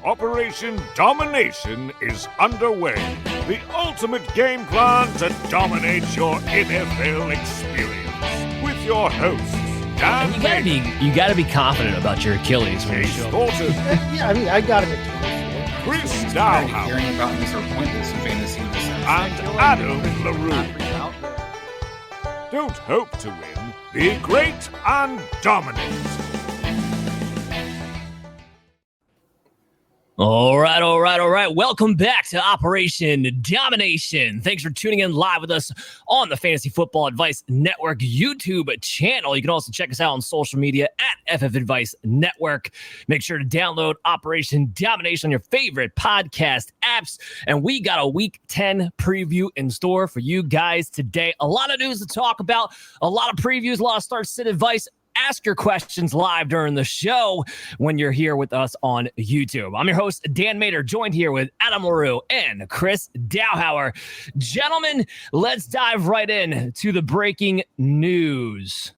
Operation Domination is underway. The ultimate game plan to dominate your NFL experience. With your hosts, Dan You gotta be confident about your Achilles when you Chase show up. Thornton, Yeah, I mean, I got him at Chris Already Dowhouse, hearing about this or point this in fantasy in the sense. and Adam LaRue. Don't hope to win. Be great and dominate. All right. Welcome back to Operation Domination. Thanks for tuning in live with us on the Fantasy Football Advice Network YouTube channel. You can also check us out on social media at FF Advice Network. Make sure to download Operation Domination on your favorite podcast apps. And we got a Week 10 preview in store for you guys today. A lot of news to talk about, a lot of previews, a lot of start-sit advice. Ask your questions live during the show when you're here with us on YouTube. I'm your host, Dan Mader, joined here with Adam LaRue and Chris Dowhower. Gentlemen, let's dive right in to the breaking news.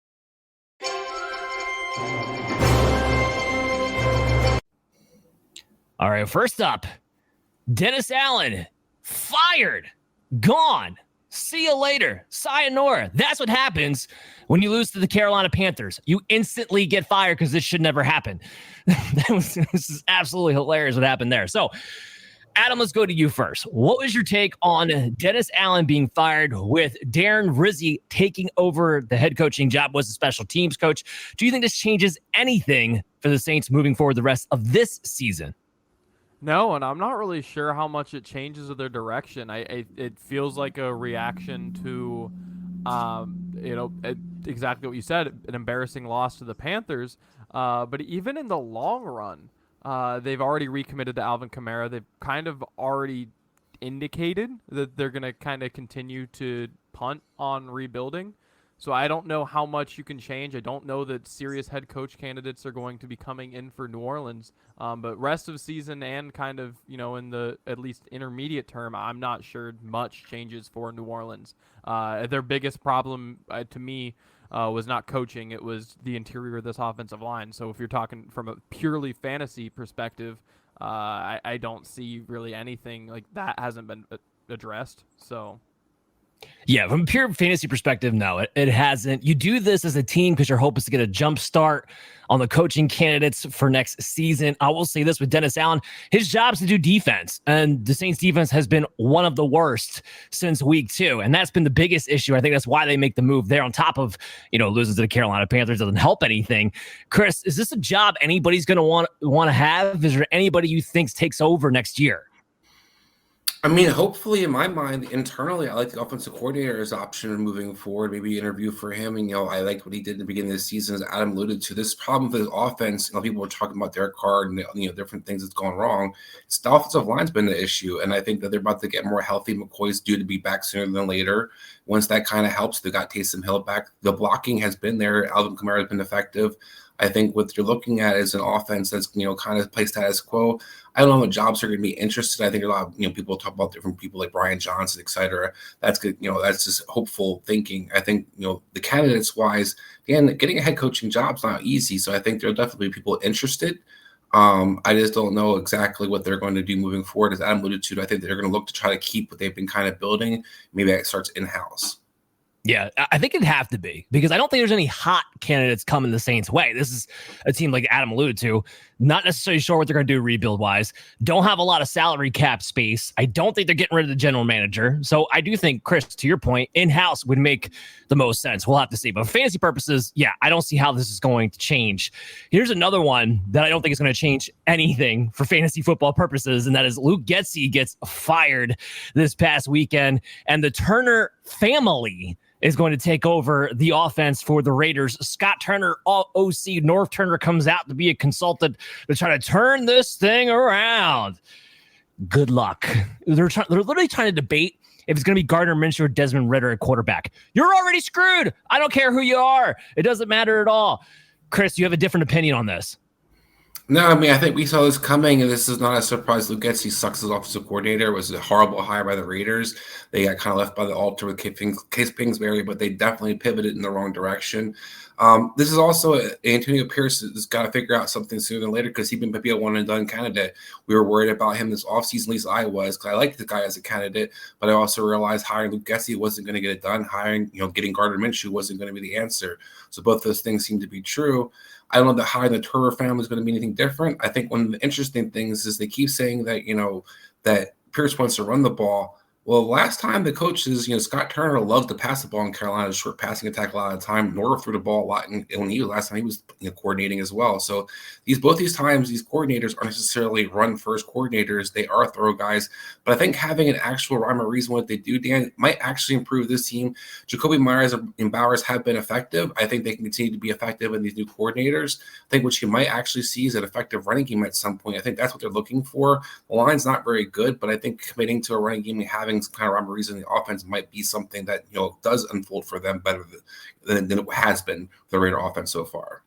All right, first up, Dennis Allen, fired, gone. See you later. Sayonara. That's what happens when you lose to the Carolina Panthers. You instantly get fired because this should never happen. This is absolutely hilarious what happened there. So, Adam, let's go to you first. What was your take on Dennis Allen being fired with Darren Rizzi taking over the head coaching job, was a special teams coach? Do you think this changes anything for the Saints moving forward the rest of this season? No, and I'm not really sure how much it changes their direction. It feels like a reaction to, exactly what you said, an embarrassing loss to the Panthers. But even in the long run, they've already recommitted to Alvin Kamara. They've kind of already indicated that they're going to kind of continue to punt on rebuilding. So I don't know how much you can change. I don't know that serious head coach candidates are going to be coming in for New Orleans. But rest of season and kind of, in the at least intermediate term, I'm not sure much changes for New Orleans. Their biggest problem to me was not coaching. It was the interior of this offensive line. So if you're talking from a purely fantasy perspective, I don't see really anything like that hasn't been addressed. So... Yeah, from a pure fantasy perspective, no, it hasn't. You do this as a team because your hope is to get a jump start on the coaching candidates for next season. I will say this with Dennis Allen, his job is to do defense, and the Saints defense has been one of the worst since week 2, and that's been the biggest issue. I think that's why they make the move there on top of, losing to the Carolina Panthers doesn't help anything. Chris, is this a job anybody's going to want to have? Is there anybody you think takes over next year? I mean, hopefully, in my mind, internally, I like the offensive coordinator as option moving forward. Maybe interview for him. And, I liked what he did at the beginning of the season, as Adam alluded to. This problem with his offense, people were talking about Derek Carr and, different things that's gone wrong. It's the offensive line's been the issue. And I think that they're about to get more healthy. McCoy's due to be back sooner than later. Once that kind of helps, they got Taysom Hill back. The blocking has been there. Alvin Kamara has been effective. I think what you're looking at is an offense that's, kind of play status quo. I don't know what jobs are going to be interested. I think a lot of, people talk about different people like Brian Johnson, et cetera. That's good. That's just hopeful thinking. I think, the candidates wise, again, getting a head coaching job is not easy. So I think there'll definitely be people interested. I just don't know exactly what they're going to do moving forward. As Adam alluded to, I think they're going to look to try to keep what they've been kind of building. Maybe that starts in-house. Yeah, I think it'd have to be, because I don't think there's any hot candidates coming the Saints' way. This is a team, like Adam alluded to, not necessarily sure what they're going to do rebuild-wise. Don't have a lot of salary cap space. I don't think they're getting rid of the general manager. So I do think, Chris, to your point, in-house would make the most sense. We'll have to see. But for fantasy purposes, yeah, I don't see how this is going to change. Here's another one that I don't think is going to change anything for fantasy football purposes, and that is Luke Getsy gets fired this past weekend, and the Turner family is going to take over the offense for the Raiders. Scott Turner, OC, North Turner comes out to be a consultant to try to turn this thing around. Good luck. They're literally trying to debate if it's going to be Gardner Minshew or Desmond Ridder at quarterback. You're already screwed. I don't care who you are. It doesn't matter at all. Chris, you have a different opinion on this. No, I mean, I think we saw this coming, and this is not a surprise. Luke Getsy sucks as offensive coordinator. It was a horrible hire by the Raiders. They got kind of left by the altar with Case Kingsbury, but they definitely pivoted in the wrong direction. This is also Antonio Pierce has got to figure out something sooner than later because he might be a one-and-done candidate. We were worried about him this offseason, at least I was, because I liked the guy as a candidate, but I also realized hiring Luke Getsy wasn't going to get it done. Getting Gardner Minshew wasn't going to be the answer. So both those things seem to be true. I don't know that hiring the Turner family is going to be anything different. I think one of the interesting things is they keep saying that, that Pierce wants to run the ball. Well, last time the coaches, Scott Turner loved to pass the ball in Carolina, short passing attack a lot of the time. Nor threw the ball a lot last time he was coordinating as well. So both these times, these coordinators aren't necessarily run first coordinators. They are throw guys. But I think having an actual rhyme or reason what they do, Dan, might actually improve this team. Jacoby Myers and Bowers have been effective. I think they can continue to be effective in these new coordinators. I think what you might actually see is an effective running game at some point. I think that's what they're looking for. The line's not very good, but I think committing to a running game and having some kind of rhyme or reason in the offense might be something that does unfold for them better than it has been for the Raider offense so far.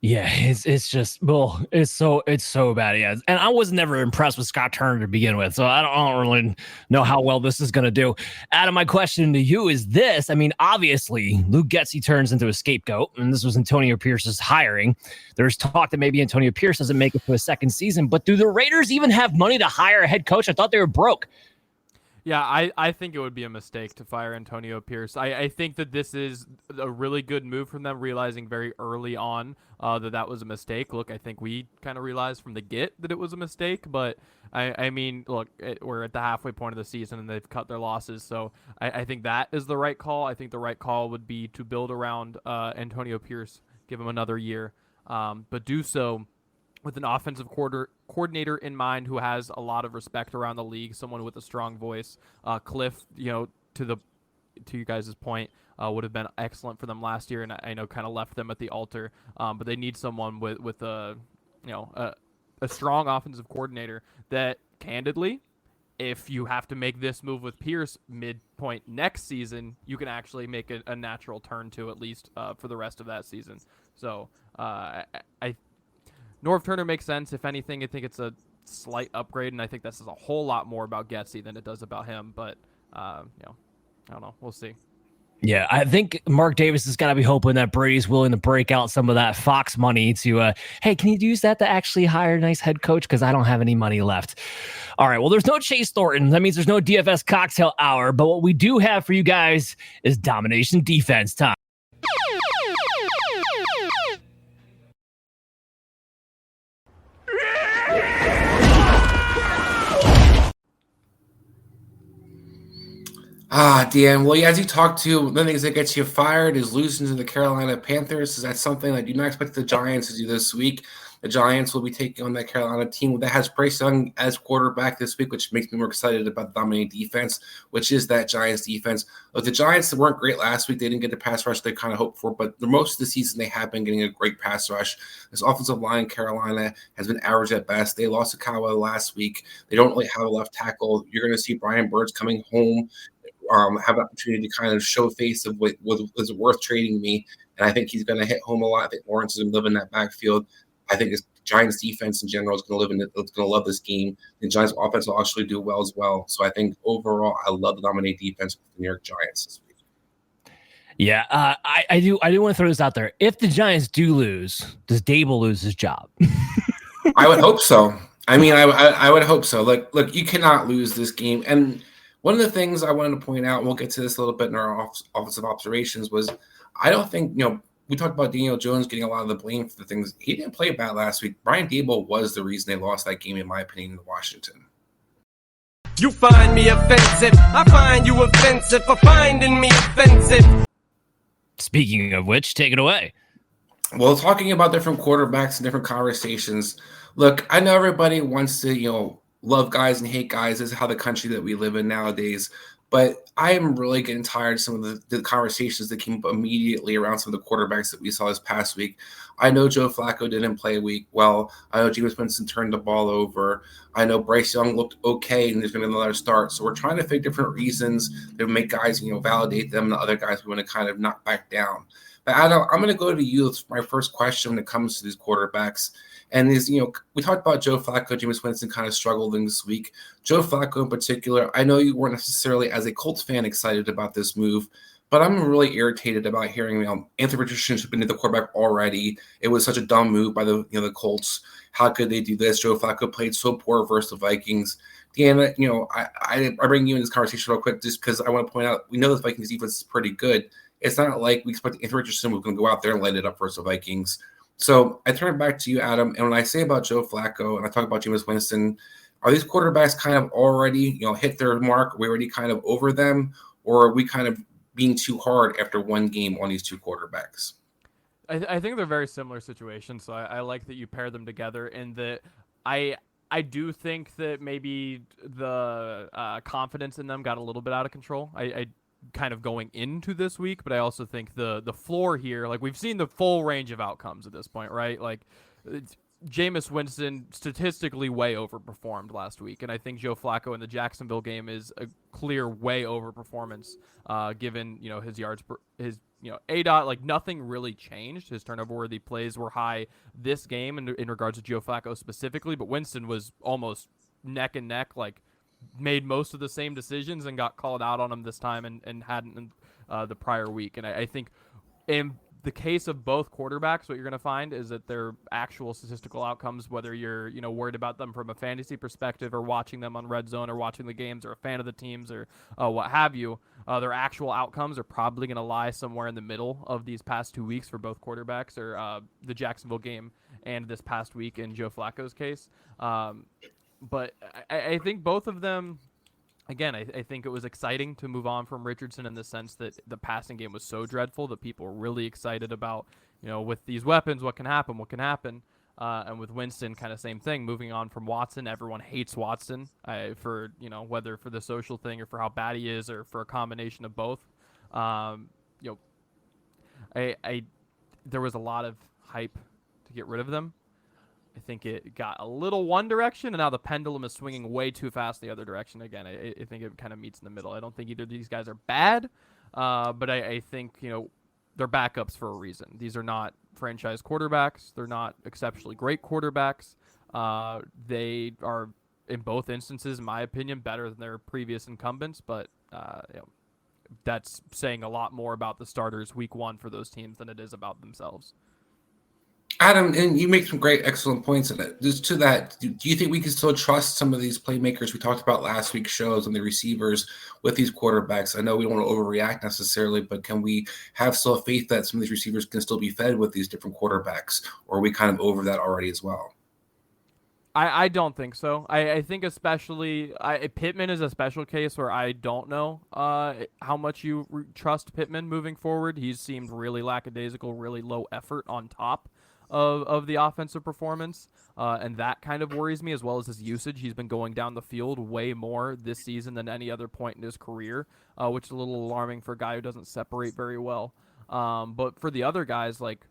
Yeah, it's just it's so bad. Yeah, and I was never impressed with Scott Turner to begin with, so I don't really know how well this is going to do. Adam, my question to you is this: I mean, obviously, Luke Getsy turns into a scapegoat, and this was Antonio Pierce's hiring. There's talk that maybe Antonio Pierce doesn't make it to a second season, but do the Raiders even have money to hire a head coach? I thought they were broke. Yeah, I think it would be a mistake to fire Antonio Pierce. I think that this is a really good move from them, realizing very early on that was a mistake. Look, I think we kind of realized from the get that it was a mistake, but I mean, look, we're at the halfway point of the season and they've cut their losses, so I think that is the right call. I think the right call would be to build around Antonio Pierce, give him another year, but do so with an offensive coordinator in mind who has a lot of respect around the league, someone with a strong voice. Cliff, to you guys' point, would have been excellent for them last year, and I know kind of left them at the altar. But they need someone with a strong offensive coordinator that, candidly, if you have to make this move with Pierce midpoint next season, you can actually make a natural turn to, at least for the rest of that season. So Norv Turner makes sense. If anything, I think it's a slight upgrade, and I think this is a whole lot more about Getsy than it does about him. But, I don't know. We'll see. Yeah, I think Mark Davis has got to be hoping that Brady's willing to break out some of that Fox money to, hey, can you use that to actually hire a nice head coach? Because I don't have any money left. All right, well, there's no Chase Thornton. That means there's no DFS cocktail hour. But what we do have for you guys is domination defense time. Dan. Well, yeah, as you talked to, one of the things that gets you fired is losing to the Carolina Panthers. Is that something that you not expect the Giants to do this week? The Giants will be taking on that Carolina team that has Bryce Young as quarterback this week, which makes me more excited about the dominating defense, which is that Giants defense. Look, the Giants weren't great last week. They didn't get the pass rush they kind of hoped for, but the most of the season they have been getting a great pass rush. This offensive line, Carolina, has been average at best. They lost to Kyle last week. They don't really have a left tackle. You're going to see Brian Burns coming home, have an opportunity to kind of show face of what was worth trading me. And I think he's going to hit home a lot. I think Lawrence is going to live in that backfield. I think the Giants defense in general is going to live in it. It's going to love this game. The Giants offense will actually do well as well. So I think overall, I love the dominate defense with the New York Giants this week. Yeah, I do want to throw this out there. If the Giants do lose, does Dable lose his job? I would hope so. I mean, I would hope so. Look, you cannot lose this game. And one of the things I wanted to point out, and we'll get to this a little bit in our offensive observations, was I don't think, we talked about Daniel Jones getting a lot of the blame for the things. He didn't play bad last week. Brian Dable was the reason they lost that game, in my opinion, to Washington. You find me offensive. I find you offensive for finding me offensive. Speaking of which, take it away. Well, talking about different quarterbacks and different conversations, look, I know everybody wants to, love guys and hate guys. This is how the country that we live in nowadays. But I am really getting tired of some of the conversations that came up immediately around some of the quarterbacks that we saw this past week. I know Joe Flacco didn't play a week well. I know Jameis Winston turned the ball over. I know Bryce Young looked okay, and there's going to be another start. So we're trying to figure different reasons to make guys, validate them, and the other guys we want to kind of knock back down. But Adam, I'm going to go to you. It's my first question when it comes to these quarterbacks. And we talked about Joe Flacco, Jameis Winston kind of struggled in this week. Joe Flacco in particular, I know you weren't necessarily, as a Colts fan, excited about this move, but I'm really irritated about hearing Anthony Richardson should have been the quarterback already. It was such a dumb move by the Colts. How could they do this? Joe Flacco played so poor versus the Vikings. Deanna, I bring you in this conversation real quick just because I want to point out we know the Vikings defense is pretty good. It's not like we expect Anthony Richardson was going to go out there and light it up versus the Vikings. So I turn it back to you, Adam. And when I say about Joe Flacco and I talk about Jameis Winston, are these quarterbacks kind of already, hit their mark? Are we already kind of over them? Or are we kind of being too hard after one game on these two quarterbacks? I think they're very similar situations. So I like that you pair them together in that I do think that maybe the confidence in them got a little bit out of control. I kind of going into this week, but I also think the floor here, like we've seen the full range of outcomes at this point, right? Like Jameis Winston statistically way overperformed last week, and I think Joe Flacco in the Jacksonville game is a clear way overperformance, given his yards, his ADOT, like nothing really changed. His turnover-worthy plays were high this game in regards to Joe Flacco specifically, but Winston was almost neck and neck, like made most of the same decisions and got called out on them this time and hadn't in the prior week. And I think in the case of both quarterbacks, what you're going to find is that their actual statistical outcomes, whether you're worried about them from a fantasy perspective or watching them on Red Zone or watching the games or a fan of the teams or what have you, their actual outcomes are probably going to lie somewhere in the middle of these past 2 weeks for both quarterbacks, or the Jacksonville game and this past week in Joe Flacco's case. But I think both of them, again, I think it was exciting to move on from Richardson in the sense that the passing game was so dreadful that people were really excited about, with these weapons, what can happen. And with Winston, kind of same thing, moving on from Watson. Everyone hates Watson for, whether for the social thing or for how bad he is or for a combination of both. There was a lot of hype to get rid of them. I think it got a little one direction, and now the pendulum is swinging way too fast the other direction. Again, I think it kind of meets in the middle. I don't think either of these guys are bad, but I think, they're backups for a reason. These are not franchise quarterbacks. They're not exceptionally great quarterbacks. They are, in both instances, in my opinion, better than their previous incumbents, but that's saying a lot more about the starters week one for those teams than it is about themselves. Adam, and you make some great, excellent points in it. Just to that, do you think we can still trust some of these playmakers we talked about last week's shows and the receivers with these quarterbacks? I know we don't want to overreact necessarily, but can we have still faith that some of these receivers can still be fed with these different quarterbacks, or are we kind of over that already as well? I don't think so. I think especially Pittman is a special case where I don't know how much you trust Pittman moving forward. He's seemed really lackadaisical, really low effort on top of the offensive performance, and that kind of worries me, as well as his usage. He's been going down the field way more this season than any other point in his career, which is a little alarming for a guy who doesn't separate very well. But for the other guys, like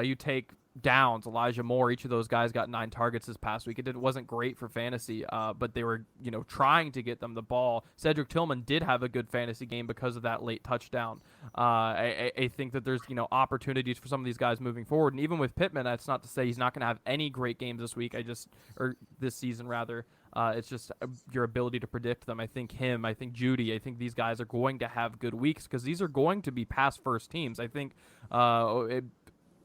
you take Downs, Elijah Moore, each of those guys got 9 targets this past week. It wasn't great for fantasy, but they were, trying to get them the ball. Cedric Tillman did have a good fantasy game because of that late touchdown. I think that there's, opportunities for some of these guys moving forward. And even with Pittman, that's not to say he's not going to have any great games this week. Or this season rather. It's just your ability to predict them. I think Judy, I think these guys are going to have good weeks because these are going to be pass first teams. I think,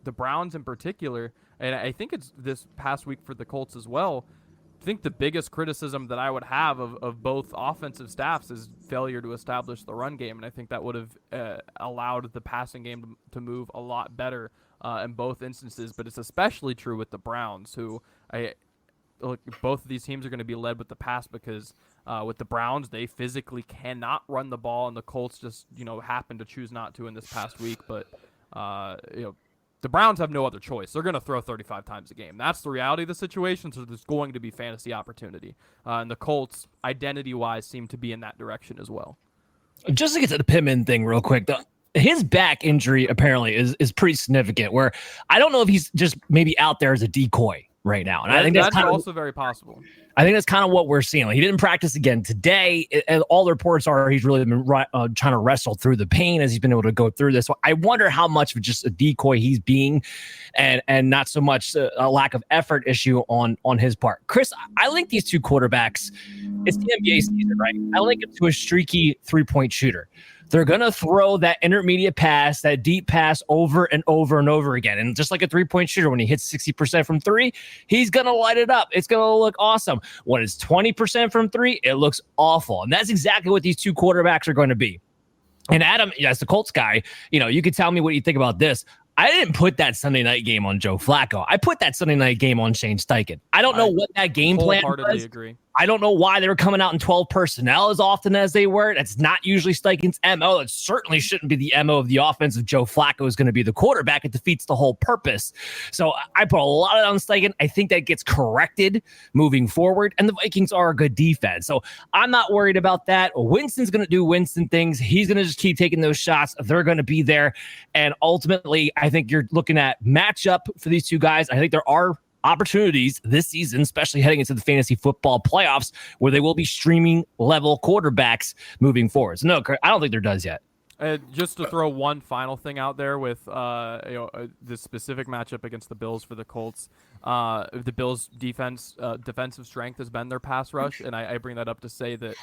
the Browns in particular, and I think it's this past week for the Colts as well, I think the biggest criticism that I would have of both offensive staffs is failure to establish the run game, and I think that would have allowed the passing game to move a lot better in both instances, but it's especially true with the Browns, who both of these teams are going to be led with the pass because with the Browns, they physically cannot run the ball, and the Colts just, happen to choose not to in this past week, but, the Browns have no other choice. They're going to throw 35 times a game. That's the reality of the situation, so there's going to be fantasy opportunity. And the Colts, identity-wise, seem to be in that direction as well. Just to get to the Pittman thing real quick, his back injury apparently is pretty significant, where I don't know if he's just maybe out there as a decoy right now. And I think that's also very possible. I think that's kind of what we're seeing. Like, he didn't practice again today, and all the reports are he's really been trying to wrestle through the pain as he's been able to go through this. So I wonder how much of just a decoy he's being, and not so much a lack of effort issue on his part. Chris, I link these two quarterbacks. It's the NBA season, right? I link it to a streaky 3-point shooter. They're going to throw that intermediate pass, that deep pass over and over and over again. And just like a 3-point shooter, when he hits 60% from three, he's going to light it up. It's going to look awesome. When it's 20% from three, it looks awful. And that's exactly what these two quarterbacks are going to be. And Adam, as the Colts guy, you could tell me what you think about this. I didn't put that Sunday night game on Joe Flacco. I put that Sunday night game on Shane Steichen. I don't know what that game plan was. Agree. I don't know why they were coming out in 12 personnel as often as they were. That's not usually Steichen's MO. It certainly shouldn't be the MO of the offense if Joe Flacco is going to be the quarterback. It defeats the whole purpose. So I put a lot of it on Steichen. I think that gets corrected moving forward, and the Vikings are a good defense. So I'm not worried about that. Winston's going to do Winston things. He's going to just keep taking those shots. They're going to be there. And ultimately, I think you're looking at matchup for these two guys. I think there are opportunities this season, especially heading into the fantasy football playoffs, where they will be streaming level quarterbacks moving forward. So no, I don't think they're does yet. Just to throw one final thing out there with the specific matchup against the Bills for the Colts, the Bills' defensive strength has been their pass rush, and I bring that up to say that,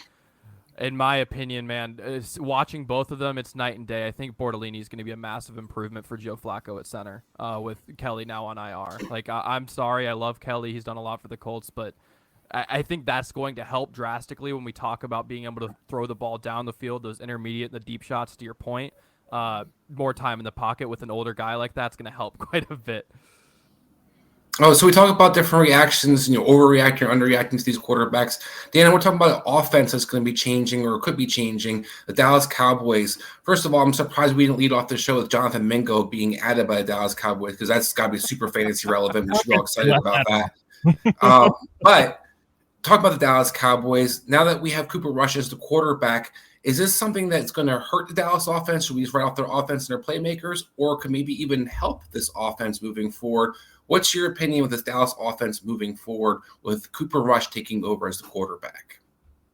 in my opinion, man, watching both of them, it's night and day. I think Bortolini is going to be a massive improvement for Joe Flacco at center, with Kelly now on IR. Like, I'm sorry, I love Kelly. He's done a lot for the Colts, but I think that's going to help drastically when we talk about being able to throw the ball down the field, those intermediate and the deep shots, to your point. More time in the pocket with an older guy like that's going to help quite a bit. Oh, so we talk about different reactions, overreacting or underreacting to these quarterbacks. Dan, we're talking about an offense that's going to be changing or could be changing. The Dallas Cowboys. First of all, I'm surprised we didn't lead off the show with Jonathan Mingo being added by the Dallas Cowboys, because that's got to be super fantasy relevant. We should be all excited about that. But talk about the Dallas Cowboys. Now that we have Cooper Rush as the quarterback, is this something that's going to hurt the Dallas offense? Should we just write off their offense and their playmakers, or could maybe even help this offense moving forward? What's your opinion with this Dallas offense moving forward with Cooper Rush taking over as the quarterback?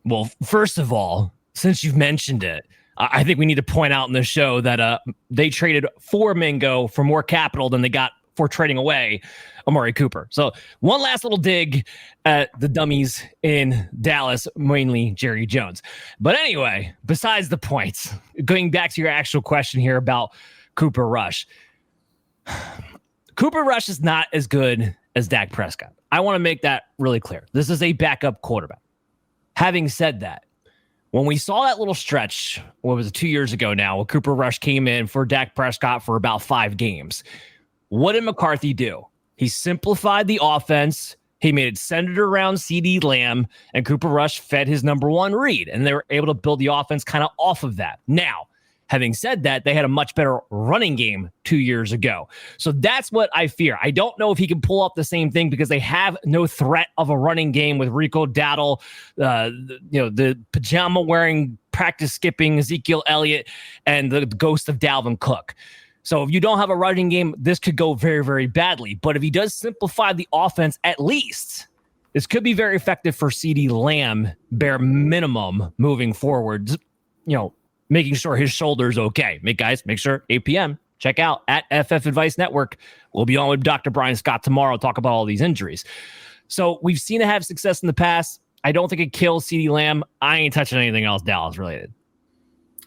Well, first of all, since you've mentioned it, I think we need to point out in the show that they traded for Mingo for more capital than they got for trading away Amari Cooper. So one last little dig at the dummies in Dallas, mainly Jerry Jones. But anyway, besides the points, going back to your actual question here about Cooper Rush. Cooper Rush is not as good as Dak Prescott. I want to make that really clear. This is a backup quarterback. Having said that, when we saw that little stretch, what was it, 2 years ago now, where Cooper Rush came in for Dak Prescott for about 5 games, what did McCarthy do? He simplified the offense. He made it centered around CeeDee Lamb, and Cooper Rush fed his number one read, and they were able to build the offense kind of off of that. Now, having said that, they had a much better running game 2 years ago. So that's what I fear. I don't know if he can pull off the same thing, because they have no threat of a running game with Rico Dowdle, the pajama wearing, practice skipping Ezekiel Elliott, and the ghost of Dalvin Cook. So if you don't have a running game, this could go very, very badly. But if he does simplify the offense, at least this could be very effective for CeeDee Lamb, bare minimum, moving forward. Making sure his shoulder's okay. Make sure 8 p.m. check out at FF Advice Network. We'll be on with Dr. Brian Scott tomorrow, talk about all these injuries. So we've seen it have success in the past. I don't think it kills CeeDee Lamb. I ain't touching anything else Dallas related.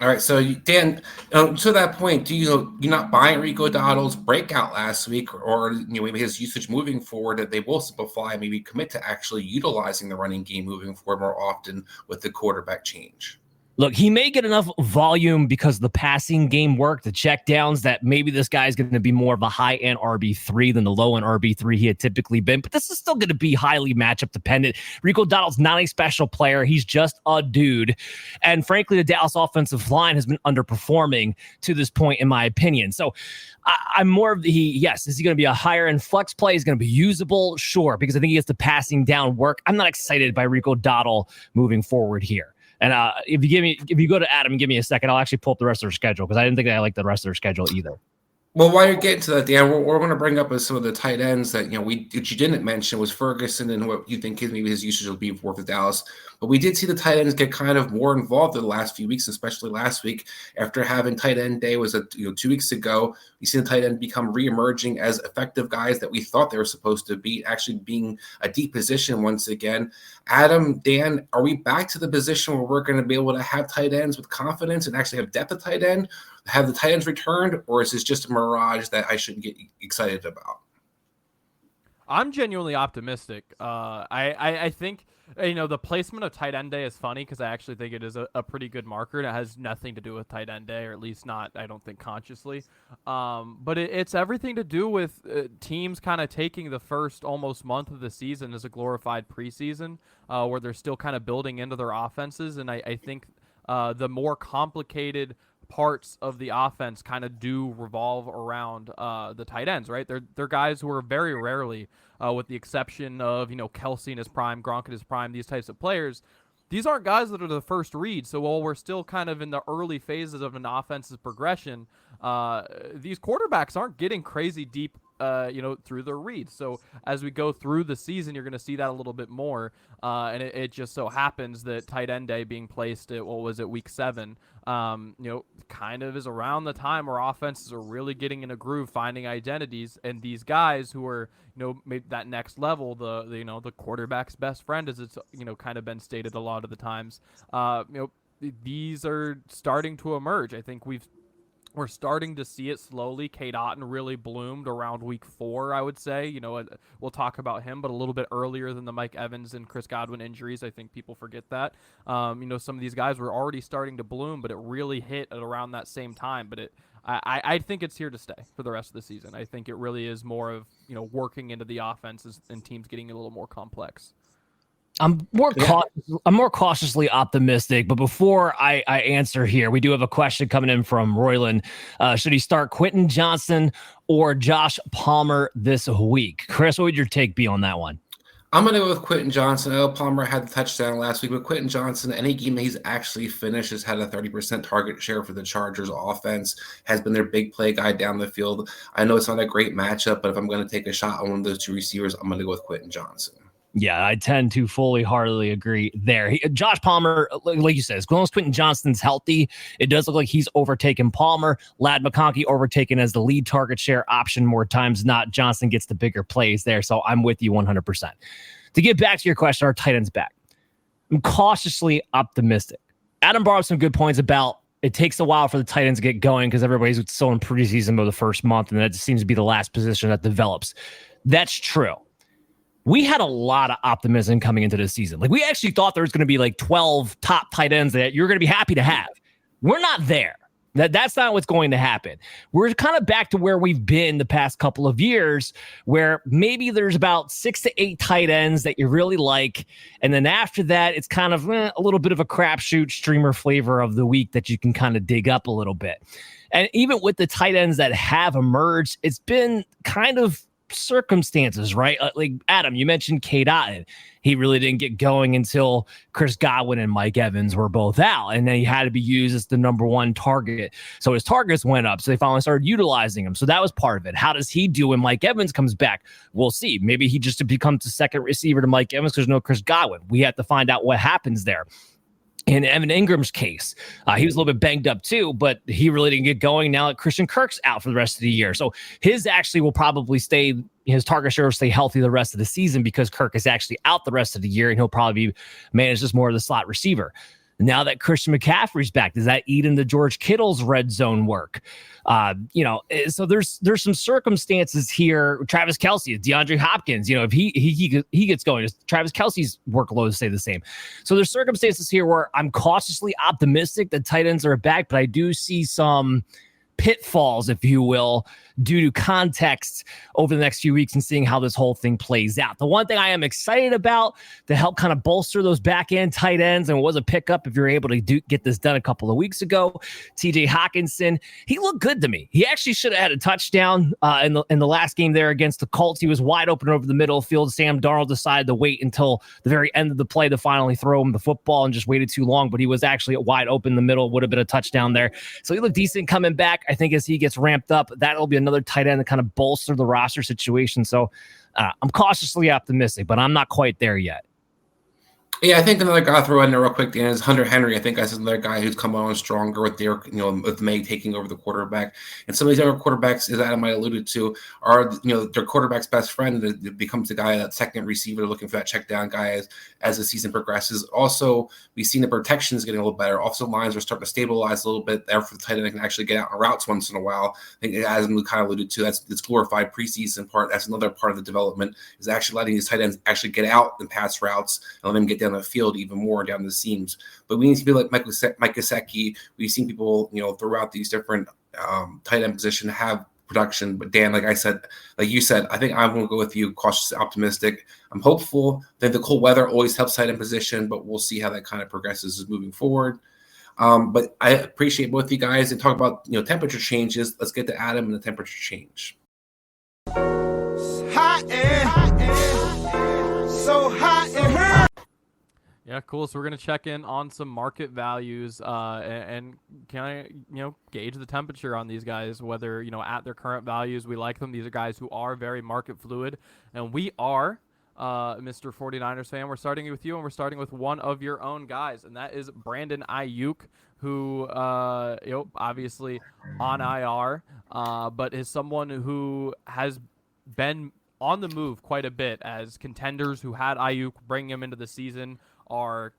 All right, so Dan, to that point, do you're not buying Rico Dowdle's breakout last week, or maybe his usage moving forward, that they will simplify, maybe commit to actually utilizing the running game moving forward more often with the quarterback change? Look, he may get enough volume because the passing game work, the checkdowns, that maybe this guy's going to be more of a high-end RB3 than the low-end RB3 he had typically been. But this is still going to be highly matchup dependent. Rico Dowdle's not a special player. He's just a dude. And frankly, the Dallas offensive line has been underperforming to this point, in my opinion. So I'm more of is he going to be a higher-end flex play? He's going to be usable? Sure, because I think he gets the passing down work. I'm not excited by Rico Dowdle moving forward here. And if you go to Adam and give me a second, I'll actually pull up the rest of their schedule because I didn't think I liked the rest of their schedule either. Well, while you're getting to that, Dan, we're going to bring up some of the tight ends that that you didn't mention was Ferguson and what you think maybe his usage will be for the Dallas. But we did see the tight ends get kind of more involved in the last few weeks, especially last week after having tight end day was 2 weeks ago. We see the tight end become reemerging as effective guys that we thought they were supposed to be, actually being a deep position once again. Adam, Dan, are we back to the position where we're going to be able to have tight ends with confidence and actually have depth at tight end? Have the tight ends returned, or is this just a mirage that I shouldn't get excited about? I'm genuinely optimistic. I think the placement of tight end day is funny because I actually think it is a pretty good marker, and it has nothing to do with tight end day, or at least not, I don't think, consciously. But it's everything to do with teams kind of taking the first almost month of the season as a glorified preseason, where they're still kind of building into their offenses, and I think the more complicated parts of the offense kind of do revolve around the tight ends, right? They're guys who are very rarely, with the exception of Kelsey in his prime, Gronk in his prime, these types of players. These aren't guys that are the first read. So while we're still kind of in the early phases of an offense's progression, these quarterbacks aren't getting crazy deep through their reads. So as we go through the season, you're going to see that a little bit more. And it just so happens that tight end day being placed at, week 7, kind of is around the time where offenses are really getting in a groove, finding identities. And these guys who are, maybe that next level, the quarterback's best friend, as it's, kind of been stated a lot of the times, these are starting to emerge. I think we're starting to see it slowly. Cade Otton really bloomed around week 4, I would say. We'll talk about him, but a little bit earlier than the Mike Evans and Chris Godwin injuries. I think people forget that. Some of these guys were already starting to bloom, but it really hit at around that same time. But I think it's here to stay for the rest of the season. I think it really is more of, working into the offenses and teams getting a little more complex. I'm more cautiously optimistic, but before I answer here, we do have a question coming in from Royland. Should he start Quentin Johnson or Josh Palmer this week? Chris, what would your take be on that one? I'm going to go with Quentin Johnson. I know Palmer had the touchdown last week, but Quentin Johnson, any game that he's actually finished, has had a 30% target share for the Chargers offense, has been their big play guy down the field. I know it's not a great matchup, but if I'm going to take a shot on one of those two receivers, I'm going to go with Quentin Johnson. Yeah, I tend to heartily agree there. Josh Palmer, like you said, as long as Quentin Johnston's healthy, it does look like he's overtaken Palmer. Ladd McConkey overtaken as the lead target share option more times than not. Johnson gets the bigger plays there, so I'm with you 100%. To get back to your question, our tight ends back. I'm cautiously optimistic. Adam brought up some good points about it takes a while for the tight ends to get going because everybody's still in preseason of the first month, and that just seems to be the last position that develops. That's true. We had a lot of optimism coming into this season. Like, we actually thought there was going to be like 12 top tight ends that you're going to be happy to have. We're not there. That's not what's going to happen. We're kind of back to where we've been the past couple of years, where maybe there's about 6 to 8 tight ends that you really like. And then after that, it's kind of a little bit of a crapshoot streamer flavor of the week that you can kind of dig up a little bit. And even with the tight ends that have emerged, it's been kind of circumstances, right? Like Adam, you mentioned Cade Otton. He really didn't get going until Chris Godwin and Mike Evans were both out, and then he had to be used as the number 1 target. So his targets went up, so they finally started utilizing him. So that was part of it. How does he do when Mike Evans comes back? We'll see. Maybe he just becomes the second receiver to Mike Evans because there's no Chris Godwin. We have to find out what happens there. In Evan Ingram's case, he was a little bit banged up too, but he really didn't get going now that Christian Kirk's out for the rest of the year. So his actually will probably his target share will stay healthy the rest of the season because Kirk is actually out the rest of the year, and he'll probably be managed as more of the slot receiver. Now that Christian McCaffrey's back, does that eat into George Kittle's red zone work? So there's some circumstances here. Travis Kelce, DeAndre Hopkins, if he gets going, does Travis Kelce's workload stay the same? So there's circumstances here where I'm cautiously optimistic that tight ends are back, but I do see some pitfalls, if you will, due to context over the next few weeks and seeing how this whole thing plays out. The one thing I am excited about to help kind of bolster those back end tight ends, and it was a pickup if you're able to get this done a couple of weeks ago, TJ Hawkinson, he looked good to me. He actually should have had a touchdown in the last game there against the Colts. He was wide open over the middle field. Sam Darnold decided to wait until the very end of the play to finally throw him the football and just waited too long, but he was actually wide open in the middle. Would have been a touchdown there. So he looked decent coming back. I think as he gets ramped up, that'll be another tight end to kind of bolster the roster situation. So I'm cautiously optimistic, but I'm not quite there yet. Yeah, I think another guy I'll throw in there real quick, Dan, is Hunter Henry. I think that's another guy who's come on stronger with their, with May taking over the quarterback. And some of these other quarterbacks, as Adam might alluded to, are, their quarterback's best friend. That becomes the guy, that second receiver, looking for that check down guy as the season progresses. Also, we've seen the protection is getting a little better. Offensive lines are starting to stabilize a little bit there for the tight end that can actually get out on routes once in a while. I think, as we kind of alluded to, that's this glorified preseason part. That's another part of the development, is actually letting these tight ends actually get out and pass routes and let them get down the field even more down the seams. But we need to be like Mike Gesicki. We've seen people, throughout these different tight end position have production. But Dan, like you said, I think I'm going to go with you, cautiously optimistic. I'm hopeful that the cold weather always helps tight end position, but we'll see how that kind of progresses moving forward. But I appreciate both of you guys and talk about temperature changes. Let's get to Adam and the temperature change. Hot air, so hot in here. Yeah, cool. So we're going to check in on some market values and kind of, gauge the temperature on these guys, whether, at their current values, we like them. These are guys who are very market fluid. And we are, Mr. 49ers fan, we're starting with you, and we're starting with one of your own guys, and that is Brandon Ayuk, who, obviously on IR, but is someone who has been on the move quite a bit, as contenders who had Ayuk bring him into the season are,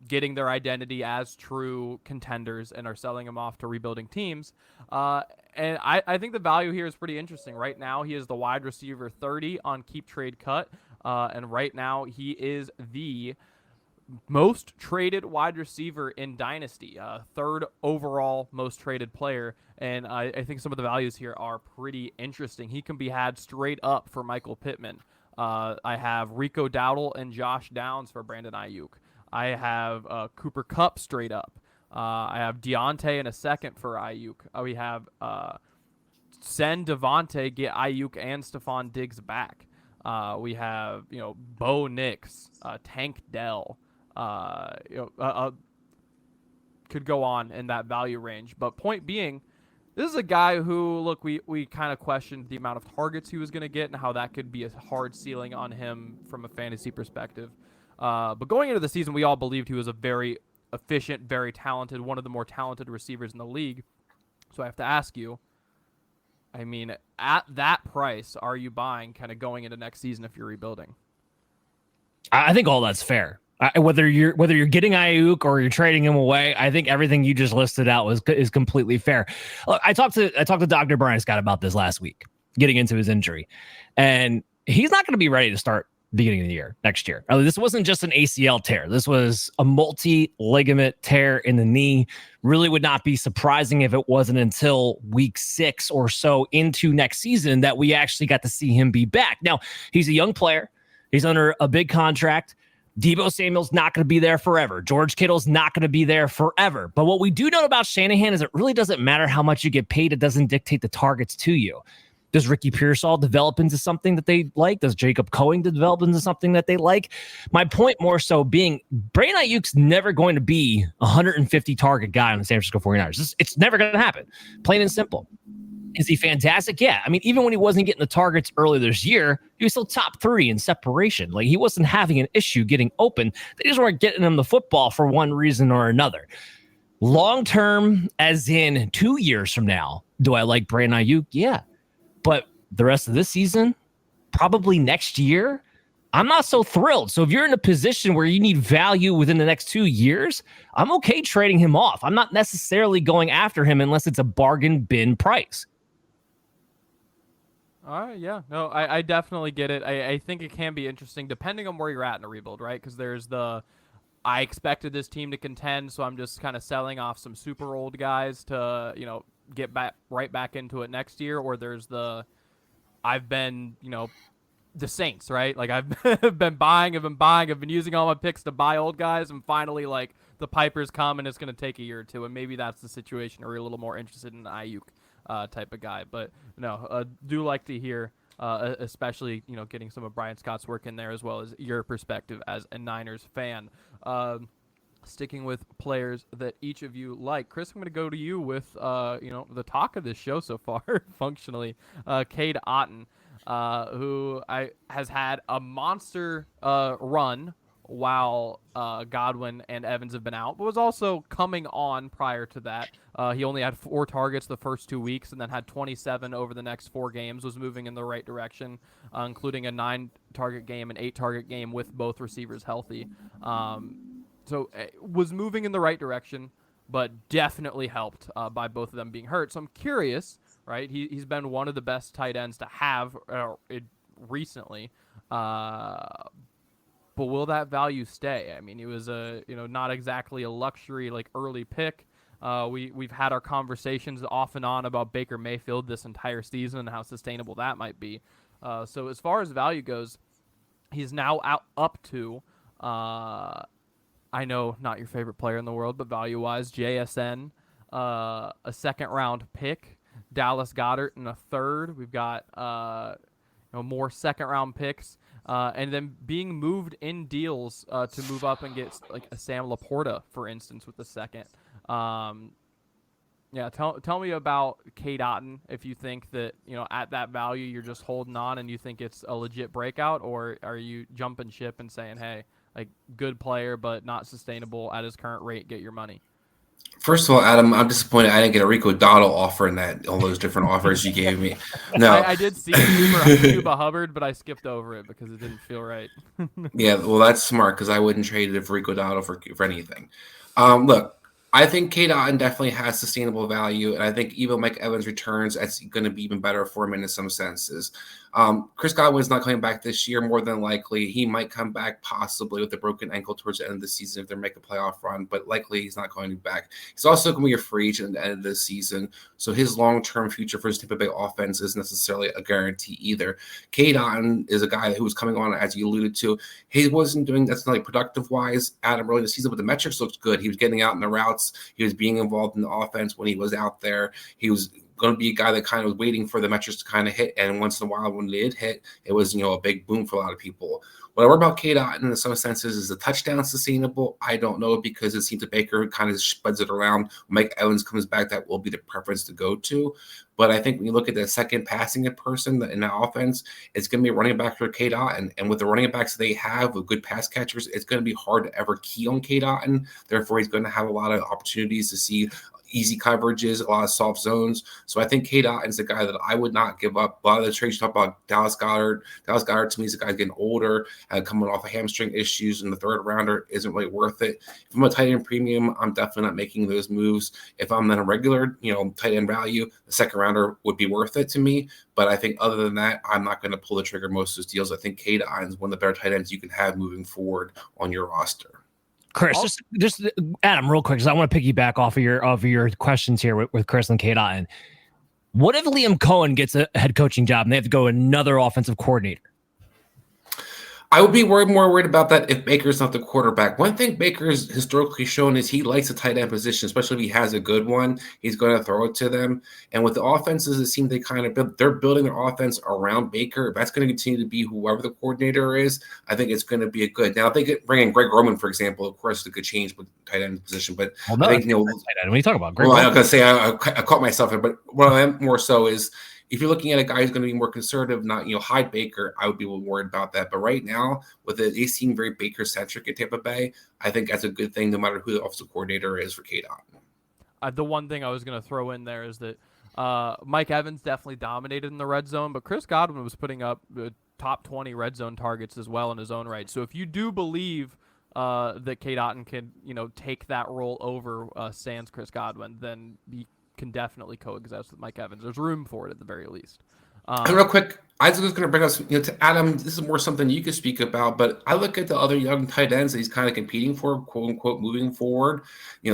getting their identity as true contenders and are selling him off to rebuilding teams. And I think the value here is pretty interesting. Right now, he is the wide receiver 30 on Keep Trade Cut. And right now, he is the most traded wide receiver in Dynasty, third overall most traded player. And I think some of the values here are pretty interesting. He can be had straight up for Michael Pittman. I have Rico Dowdle and Josh Downs for Brandon Ayuk. I have Cooper Kupp straight up. I have Deontay in a second for Ayuk. We have send Devontae, get Ayuk and Stephon Diggs back. We have Bo Nix, Tank Dell. Could go on in that value range. But point being, this is a guy who, look, we kind of questioned the amount of targets he was going to get and how that could be a hard ceiling on him from a fantasy perspective. But going into the season, we all believed he was a very efficient, very talented, one of the more talented receivers in the league. So I have to ask you, I mean, at that price, are you buying kind of going into next season if you're rebuilding? I think all that's fair. Whether you're getting Ayuk or you're trading him away, I think everything you just listed out is completely fair. Look, I talked to Dr. Brian Scott about this last week, getting into his injury, and he's not going to be ready to start beginning of the year next year. This wasn't just an ACL tear. This was a multi-ligament tear in the knee. Really would not be surprising if it wasn't until week 6 or so into next season that we actually got to see him be back. Now, he's a young player. He's under a big contract. Deebo Samuel's not going to be there forever. George Kittle's not going to be there forever. But what we do know about Shanahan is it really doesn't matter how much you get paid. It doesn't dictate the targets to you. Does Ricky Pearsall develop into something that they like? Does Jacob Cohen develop into something that they like? My point more so being Brandon Ayuk's never going to be a 150 target guy on the San Francisco 49ers. It's never going to happen. Plain and simple. Is he fantastic? Yeah. I mean, even when he wasn't getting the targets early this year, he was still top 3 in separation. Like, he wasn't having an issue getting open. They just weren't getting him the football for one reason or another. Long term, as in 2 years from now, do I like Brandon Ayuk? Yeah. But the rest of this season, probably next year, I'm not so thrilled. So if you're in a position where you need value within the next 2 years, I'm okay trading him off. I'm not necessarily going after him unless it's a bargain bin price. All right, yeah. No, I definitely get it. I think it can be interesting depending on where you're at in a rebuild, right? Because there's I expected this team to contend, so I'm just kind of selling off some super old guys to, get right back into it next year, or there's the I've been, the Saints, right? Like I've been buying, I've been using all my picks to buy old guys, and finally like the Piper's come and it's going to take a year or two, and maybe that's the situation, or you're a little more interested in an Ayuk type of guy. But no, do like to hear, especially getting some of Brian Scott's work in there, as well as your perspective as a Niners fan. Sticking with players that each of you like, Chris, I'm going to go to you with the talk of this show so far, functionally, Cade Otton, who has had a monster run while Godwin and Evans have been out, but was also coming on prior to that. He only had 4 targets the first 2 weeks, and then had 27 over the next 4 games, was moving in the right direction, including a 9-target game and 8-target game with both receivers healthy. So was moving in the right direction, but definitely helped by both of them being hurt. So I'm curious, right? He's been one of the best tight ends to have recently. But will that value stay? I mean, he was not exactly a luxury like early pick. We've had our conversations off and on about Baker Mayfield this entire season and how sustainable that might be. So as far as value goes, he's now up to I know not your favorite player in the world, but value-wise, JSN, a second-round pick, Dallas Goedert in a third. We've got more second-round picks, and then being moved in deals to move up and get like a Sam Laporta, for instance, with the second. Tell me about Cade Otton, if you think that at that value you're just holding on and you think it's a legit breakout, or are you jumping ship and saying, hey, like good player but not sustainable at his current rate, get your money? First of all, Adam, I'm disappointed I didn't get a Rico Dottle offer in all those different offers you gave me. No, I did see Cuba Hubbard, but I skipped over it because it didn't feel right. Yeah, well, that's smart because I wouldn't trade it for Rico Dottle for anything. Look, I think Cade Otton definitely has sustainable value, and I think even Mike Evans returns, that's going to be even better for him in some senses. Chris Godwin's not coming back this year, more than likely. He might come back possibly with a broken ankle towards the end of the season if they make a playoff run, but likely he's not going to be back. He's also going to be a free agent at the end of this season, so his long-term future for his Tampa Bay offense isn't necessarily a guarantee either. Cade Otton is a guy who was coming on, as you alluded to. He wasn't doing that's not like productive-wise, Adam, early in the season, but the metrics looked good. He was getting out in the routes. He was being involved in the offense when he was out there. He was going to be a guy that kind of was waiting for the metrics to kind of hit. And once in a while, when they did hit, it was, a big boom for a lot of people. What I worry about Cade Otton in some senses is the touchdown sustainable. I don't know, because it seems that Baker kind of spreads it around. When Mike Evans comes back, that will be the preference to go to. But I think when you look at the second passing person in the offense, it's going to be running back for Cade Otton. And with the running backs they have with good pass catchers, it's going to be hard to ever key on Cade Otton. Therefore, he's going to have a lot of opportunities to see easy coverages, a lot of soft zones. So I think Cade Otton's the guy that I would not give up. A lot of the trades you talk about Dallas Goedert. Dallas Goedert to me is a guy getting older, coming off of hamstring issues, and the third rounder isn't really worth it. If I'm a tight end premium, I'm definitely not making those moves. If I'm in a regular, tight end value, the second rounder would be worth it to me. But I think other than that, I'm not going to pull the trigger most of those deals. I think Cade Otton is one of the better tight ends you can have moving forward on your roster. Chris, just Adam, real quick, because I want to piggyback off of your questions here with Chris and Cade Otton. What if Liam Cohen gets a head coaching job and they have to go another offensive coordinator? I would be more worried about that if Baker's not the quarterback. One thing Baker's historically shown is he likes a tight end position, especially if he has a good one. He's going to throw it to them. And with the offenses, it seems they're building their offense around Baker. If that's going to continue to be whoever the coordinator is, I think it's going to be a good. Now, if they bring in Greg Roman, for example, of course, it could change with the tight end position. But I think, what are you talking about? Greg Roman? I'm going to say I caught myself here, but what I am more so is, if you're looking at a guy who's going to be more conservative, not hide Baker, I would be a little worried about that. But right now, with it, they seem very Baker-centric at Tampa Bay. I think that's a good thing, no matter who the offensive coordinator is for Cade Otton. The one thing I was going to throw in there is that Mike Evans definitely dominated in the red zone, but Chris Godwin was putting up top 20 red zone targets as well in his own right. So if you do believe that Cade Otton can, take that role over sans Chris Godwin, then he can definitely coexist with Mike Evans. There's room for it at the very least. And real quick, I was just going to bring us, to Adam. This is more something you could speak about, but I look at the other young tight ends that he's kind of competing for, quote unquote, moving forward.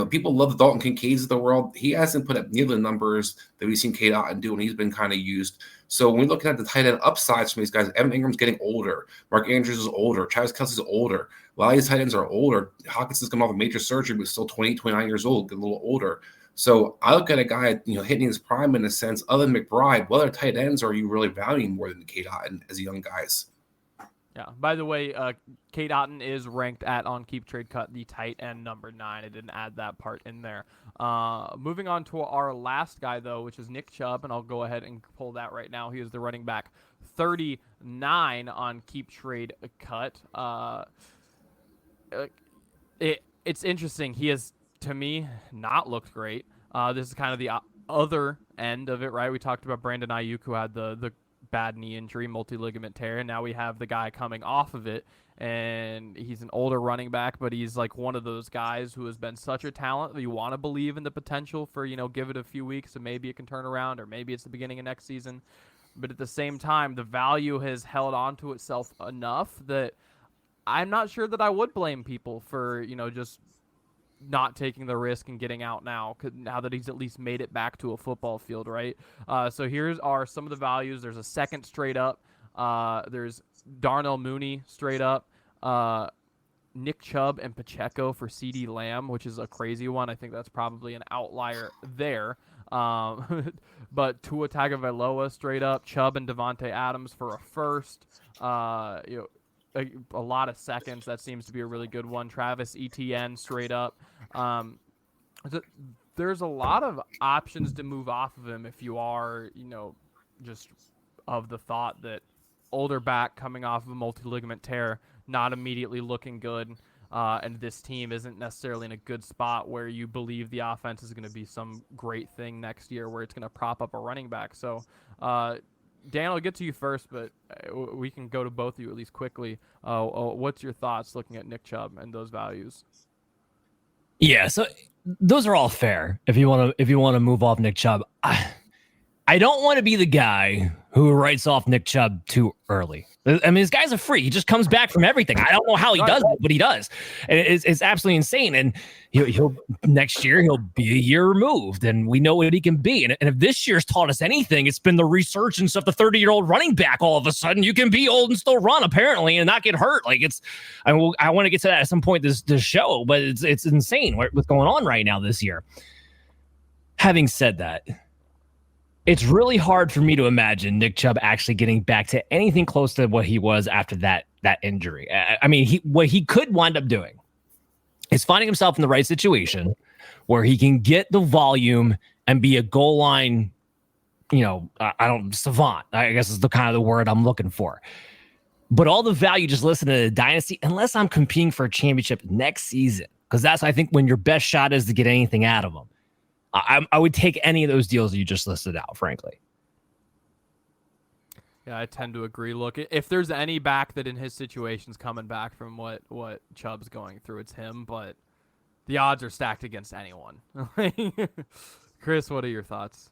People love the Dalton Kincaids of the world. He hasn't put up nearly the numbers that we've seen Cade Otton do, and he's been kind of used. So when we're looking at the tight end upsides from these guys, Evan Ingram's getting older. Mark Andrews is older. Travis Kelce's older. A lot of these tight ends are older. Hawkins is coming off a major surgery, but still 20, 29 years old, get a little older. So I look at a guy, hitting his prime in a sense. Other than McBride, what other tight ends are you really valuing more than Cade Otton as young guys? Yeah. By the way, Cade Otton is ranked on Keep Trade Cut the tight end number 9. I didn't add that part in there. Moving on to our last guy though, which is Nick Chubb, and I'll go ahead and pull that right now. He is the running back 39 on Keep Trade Cut. It's interesting. He has, to me, not looked great. This is kind of the other end of it, right? We talked about Brandon Ayuk, who had the bad knee injury, multi-ligament tear, and now we have the guy coming off of it, and he's an older running back, but he's like one of those guys who has been such a talent that you want to believe in the potential for, give it a few weeks and maybe it can turn around, or maybe it's the beginning of next season. But at the same time, the value has held on to itself enough that I'm not sure that I would blame people for, just not taking the risk and getting out now that he's at least made it back to a football field, right? So here's are some of the values. There's a second straight up. There's Darnell Mooney straight up. Nick Chubb and Pacheco for CeeDee Lamb, which is a crazy one. I think that's probably an outlier there. But Tua Tagovailoa straight up. Chubb and Devontae Adams for a first. A lot of seconds. That seems to be a really good one. Travis Etienne straight up. There's a lot of options to move off of him if you are, just of the thought that older back coming off of a multi-ligament tear, not immediately looking good, and this team isn't necessarily in a good spot where you believe the offense is going to be some great thing next year where it's going to prop up a running back. So, Dan, I'll get to you first, but we can go to both of you at least quickly. What's your thoughts looking at Nick Chubb and those values? Yeah, so those are all fair. If you want to move off Nick Chubb, I don't want to be the guy who writes off Nick Chubb too early. I mean, this guy's a freak. He just comes back from everything. I don't know how he does it, but he does. And it's absolutely insane. And he'll next year, he'll be a year removed, and we know what he can be. And if this year's taught us anything, it's been the resurgence of the 30-year-old running back. All of a sudden, you can be old and still run, apparently, and not get hurt. Like I want to get to that at some point this show, but it's insane what's going on right now this year. Having said that, it's really hard for me to imagine Nick Chubb actually getting back to anything close to what he was after that injury. I mean, what he could wind up doing is finding himself in the right situation where he can get the volume and be a goal line, savant, I guess is the kind of the word I'm looking for. But all the value just listen to the Dynasty, unless I'm competing for a championship next season, because that's, I think, when your best shot is to get anything out of them. I would take any of those deals that you just listed out, frankly. Yeah, I tend to agree. Look, if there's any back that in his situation's coming back from what Chubb's going through, it's him. But the odds are stacked against anyone. Chris, what are your thoughts?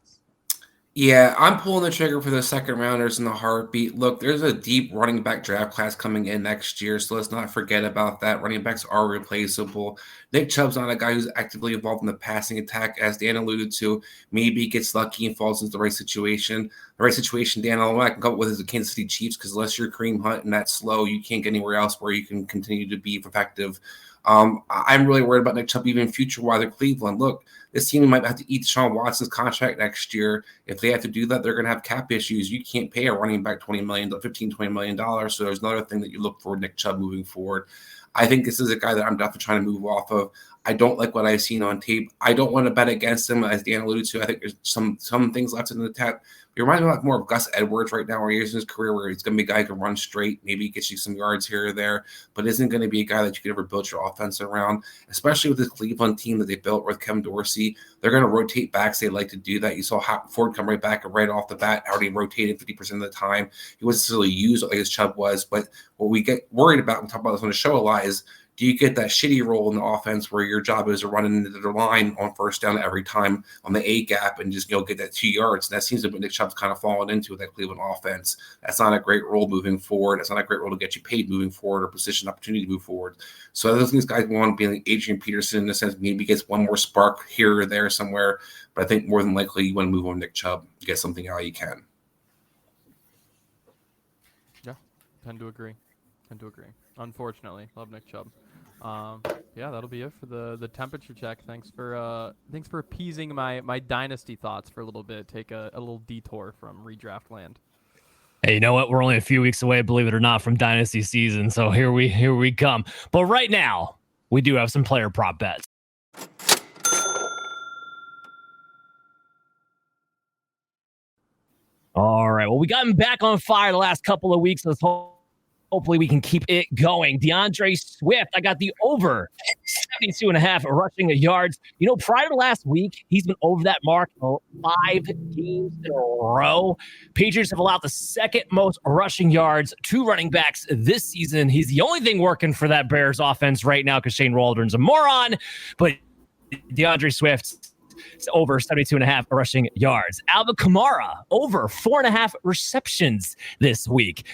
Yeah, I'm pulling the trigger for the second rounders in the heartbeat. Look, there's a deep running back draft class coming in next year, so let's not forget about that. Running backs are replaceable. Nick Chubb's not a guy who's actively involved in the passing attack, as Dan alluded to. Maybe he gets lucky and falls into the right situation. The right situation, Dan, all I can come up with is the Kansas City Chiefs, because unless you're Kareem Hunt and that's slow, you can't get anywhere else where you can continue to be effective. I'm really worried about Nick Chubb even future-wise at Cleveland. Look, this team might have to eat Deshaun Watson's contract next year. If they have to do that, they're going to have cap issues. You can't pay a running back $15, $20 million. So there's another thing that you look for Nick Chubb moving forward. I think this is a guy that I'm definitely trying to move off of. I don't like what I've seen on tape. I don't want to bet against him, as Dan alluded to. I think there's some things left in the tap. He reminds me like more of Gus Edwards right now, where he is in his career, where he's going to be a guy who can run straight, maybe gets you some yards here or there, but isn't going to be a guy that you could ever build your offense around, especially with this Cleveland team that they built with Kevin Dorsey. They're going to rotate backs. They like to do that. You saw Ford come right back and right off the bat, already rotated 50% of the time. He wasn't necessarily used like as Chubb was, but what we get worried about, we talk about this on the show a lot, is do you get that shitty role in the offense where your job is to run into the line on first down every time on the A gap and just get that 2 yards? And that seems to be what Nick Chubb's kind of fallen into with that Cleveland offense. That's not a great role moving forward. That's not a great role to get you paid moving forward or position opportunity to move forward. So I think these guys want to be like Adrian Peterson in a sense, maybe gets one more spark here or there somewhere. But I think more than likely you want to move on Nick Chubb to get something out you can. Yeah, tend to agree. Unfortunately, love Nick Chubb. Yeah, that'll be it for the temperature check. Thanks for appeasing my dynasty thoughts for a little bit. Take a little detour from redraft land. Hey, you know what? We're only a few weeks away, believe it or not, from dynasty season. So here we come. But right now, we do have some player prop bets. All right. Well, we got him back on fire the last couple of weeks. Hopefully we can keep it going. DeAndre Swift, I got the over 72.5 rushing yards. Prior to last week, he's been over that mark 5 games in a row. Patriots have allowed the second most rushing yards to running backs this season. He's the only thing working for that Bears offense right now because Shane Waldron's a moron. But DeAndre Swift, over 72.5 rushing yards. Alvin Kamara, over 4.5 receptions this week.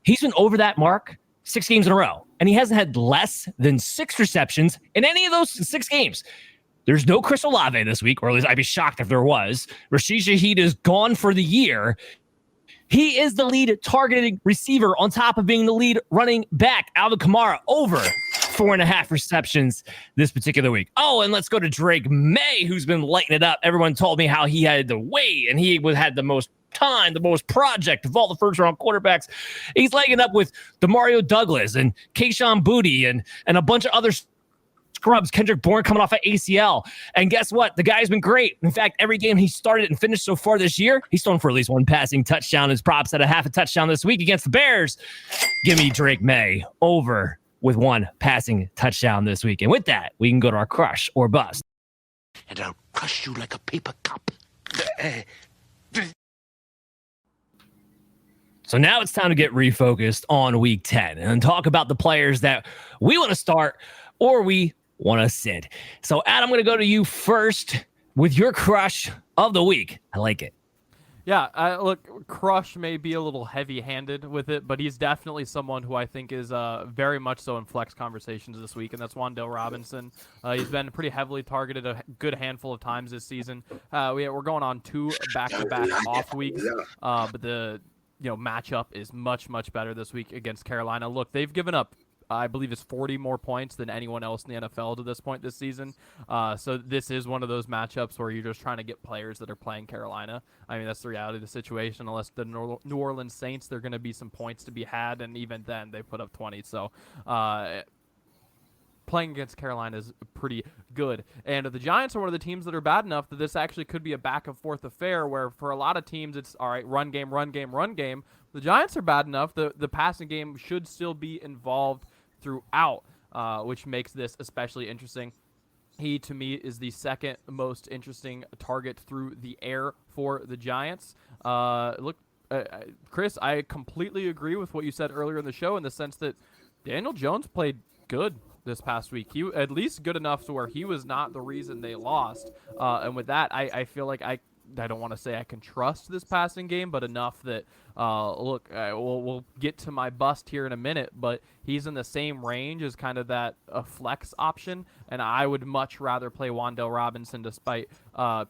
He's been over that mark 6 games in a row, and he hasn't had less than 6 receptions in any of those 6 games. There's no Chris Olave this week, or at least I'd be shocked if there was. Rashid Shaheed is gone for the year. He is the lead targeting receiver on top of being the lead running back. Alvin Kamara, over 4.5 receptions this particular week. Oh, and let's go to Drake May, who's been lighting it up. Everyone told me how he had the weight, and he had the most time, the most project of all the first-round quarterbacks. He's lighting it up with DeMario Douglas and Kayshon Boutte and a bunch of other scrubs. Kendrick Bourne coming off at ACL. And guess what? The guy's been great. In fact, every game he started and finished so far this year, he's thrown for at least 1 passing touchdown. His props at a half a touchdown this week against the Bears. Give me Drake May over with 1 passing touchdown this week. And with that, we can go to our crush or bust. And I'll crush you like a paper cup. So now it's time to get refocused on week 10 and talk about the players that we want to start or we want to sit. So, Adam, I'm going to go to you first with your crush of the week. I like it. Yeah, look, Crush may be a little heavy-handed with it, but he's definitely someone who I think is very much so in flex conversations this week, and that's Wan'Dale Robinson. He's been pretty heavily targeted a good handful of times this season. We're going on 2 back-to-back off weeks, but the matchup is much, much better this week against Carolina. Look, they've given up, I believe it's 40 more points than anyone else in the NFL to this point this season. So this is one of those matchups where you're just trying to get players that are playing Carolina. I mean, that's the reality of the situation. Unless the New Orleans Saints, there are going to be some points to be had, and even then they put up 20. So playing against Carolina is pretty good. And the Giants are one of the teams that are bad enough that this actually could be a back-and-forth affair where for a lot of teams it's, all right, run game, run game, run game. The Giants are bad enough. The passing game should still be involved throughout, which makes this especially interesting. He, to me, is the second most interesting target through the air for the Giants. Chris, I completely agree with what you said earlier in the show in the sense that Daniel Jones played good this past week. He at least good enough to where he was not the reason they lost. And with that, I feel like I don't want to say I can trust this passing game, but enough that, we'll get to my bust here in a minute, but he's in the same range as kind of that flex option, and I would much rather play Wan'Dale Robinson despite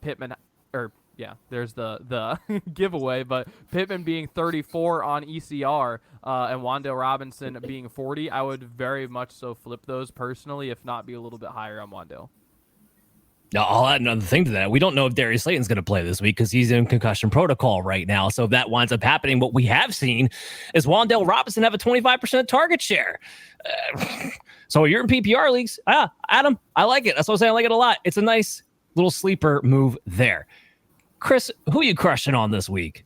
Pittman, there's the giveaway, but Pittman being 34 on ECR and Wan'Dale Robinson being 40, I would very much so flip those personally, if not be a little bit higher on Wan'Dale. Now, I'll add another thing to that. We don't know if Darius Slayton's going to play this week because he's in concussion protocol right now. So if that winds up happening, what we have seen is Wan'Dale Robinson have a 25% target share. So you're in PPR leagues. Adam, I like it. That's what I'm saying. I like it a lot. It's a nice little sleeper move there. Chris, who are you crushing on this week?